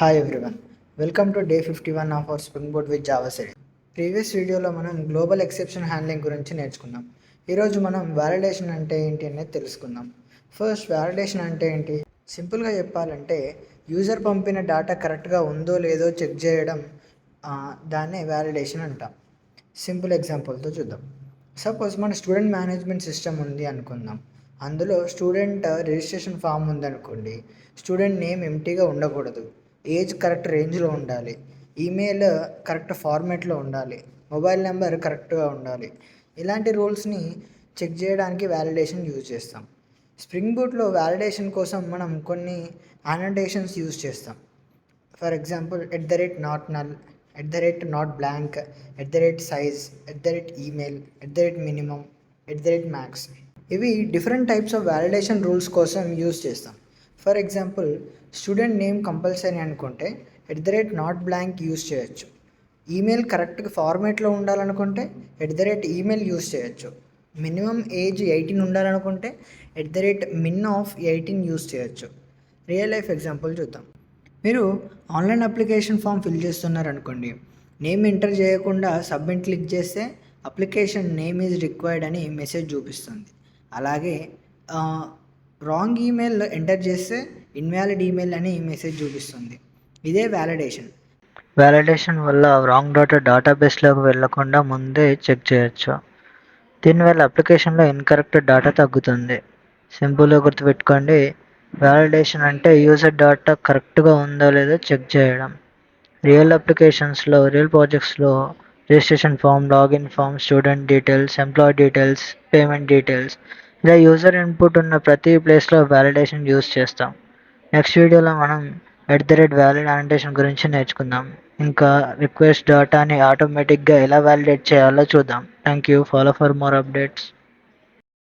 Hi everyone, welcome to day 51 of our spring board with Java set. Previous వీడియోలో మనం global exception handling గురించి నేర్చుకున్నాం. ఈరోజు మనం వ్యాలిడేషన్ అంటే ఏంటి అనేది తెలుసుకుందాం. ఫస్ట్, వ్యాలిడేషన్ అంటే ఏంటి? సింపుల్గా చెప్పాలంటే యూజర్ పంపిన డేటా కరెక్ట్గా ఉందో లేదో చెక్ చేయడం, దాన్నే వ్యాలిడేషన్ అంటాం. సింపుల్ ఎగ్జాంపుల్తో చూద్దాం. సపోజ్ మన స్టూడెంట్ మేనేజ్మెంట్ సిస్టమ్ ఉంది అనుకుందాం. అందులో స్టూడెంట్ రిజిస్ట్రేషన్ ఫామ్ ఉందనుకోండి. స్టూడెంట్ నేమ్ ఎంటీగా ఉండకూడదు, ఏజ్ కరెక్ట్ రేంజ్లో ఉండాలి, ఈమెయిల్ కరెక్ట్ ఫార్మాట్లో ఉండాలి, మొబైల్ నెంబర్ కరెక్ట్గా ఉండాలి. ఇలాంటి రూల్స్ని చెక్ చేయడానికి వ్యాలిడేషన్ యూజ్ చేస్తాం. స్ప్రింగ్ బూట్లో వ్యాలిడేషన్ కోసం మనం కొన్ని అనోటేషన్స్ యూజ్ చేస్తాం. For example, @not null, @not blank, @size, email, @minimum, @max. ఇవి different types of validation rules కోసం యూజ్ చేస్తాం. For example, student name compulsory అనుకుంటే @not blank యూజ్ చేయొచ్చు. ఈమెయిల్ కరెక్ట్గా ఫార్మేట్లో ఉండాలనుకుంటే email యూజ్ చేయొచ్చు. మినిమం ఏజ్ 18 ఉండాలనుకుంటే min18 యూజ్ చేయొచ్చు. రియల్ లైఫ్ ఎగ్జాంపుల్ చూద్దాం. మీరు ఆన్లైన్ అప్లికేషన్ ఫామ్ ఫిల్ చేస్తున్నారనుకోండి. నేమ్ ఎంటర్ చేయకుండా సబ్మిట్ క్లిక్ చేస్తే అప్లికేషన్ నేమ్ ఈజ్ రిక్వైర్డ్ అని మెసేజ్ చూపిస్తుంది. అలాగే రాంగ్ ఈమెయిల్ ఎంటర్ చేస్తే ఇన్వాలిడ్ ఈమెయిల్ అని మెసేజ్ చూపిస్తుంది. ఇదే వ్యాలిడేషన్. వ్యాలిడేషన్ వల్ల రాంగ్ డేటాబేస్లోకి వెళ్లకుండా ముందే చెక్ చేయొచ్చు. దీనివల్ల అప్లికేషన్లో ఇన్కరెక్ట్ డేటా తగ్గుతుంది. సింపుల్గా గుర్తుపెట్టుకోండి, వ్యాలిడేషన్ అంటే యూజర్ డేటా కరెక్ట్గా ఉందో లేదో చెక్ చేయడం. రియల్ అప్లికేషన్స్లో, రియల్ ప్రాజెక్ట్స్లో registration form, login form, student details, employee details, payment details, ఇలా యూజర్ ఇన్పుట్ ఉన్న ప్రతి ప్లేస్లో వ్యాలిడేషన్ యూజ్ చేస్తాం. నెక్స్ట్ వీడియోలో మనం @valid అనోటేషన్ గురించి నేర్చుకుందాం. ఇంకా రిక్వెస్ట్ డేటాని ఆటోమేటిక్గా ఎలా వ్యాలిడేట్ చేయాలో చూద్దాం. Thank you. Follow for more updates.